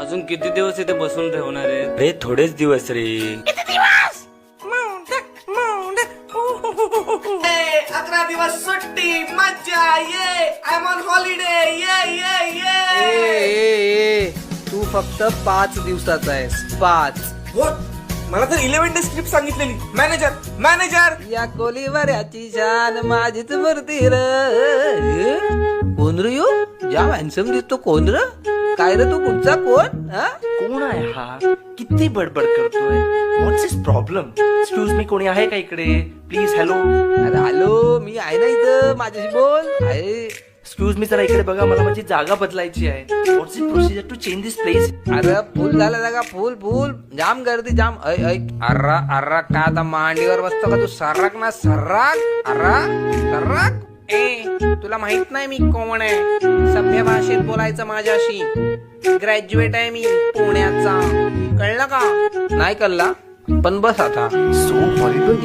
अजून किती दिवस इथे बसून ठेवणार आहे रे? थोडेच दिवस रे. 11 दिवस सुट्टी मज्जा ये आय एम ऑन हॉलिडे ये तू फक्त 5 दिवसाचा आहेस 5. मला तर 11 डे स्क्रिप्ट सांगितलेली. मॅनेजर या कोलीवाऱ्याची शान माझीच मूर्ती र. कोण रे यो? जाम हॅन्सम दिसतो. कोण र? काय रे तू कुठचा कोण? हा? कोण आहे हा? किती बडबड करतोय? व्हॉट्स इज प्रॉब्लेम? एक्सक्यूज मी, कोणी आहे का इकडे? प्लीज. हॅलो. अरे हॅलो, मी आहे ना इथं, माझ्याशी बोल. आहे. एक्सक्यूज मी, जरा इकडे बघा, मला माझी जागा बदलायची आहे. What's is procedure to change this place? अरे फुल झाला जागा, फुल जाम गर्दी जाम. अर्रा का आता मांडीवर बसतो का तू? सर्राक ना सर्राक. सर्राक. तुला माहित नाही मी कोण आहे? सभ्य भाषेत बोलायचं माझ्याशी. ग्रॅज्युएट आहे मी पुण्याचा. कळलं का? नाही कळला पण बस आता. So horrible.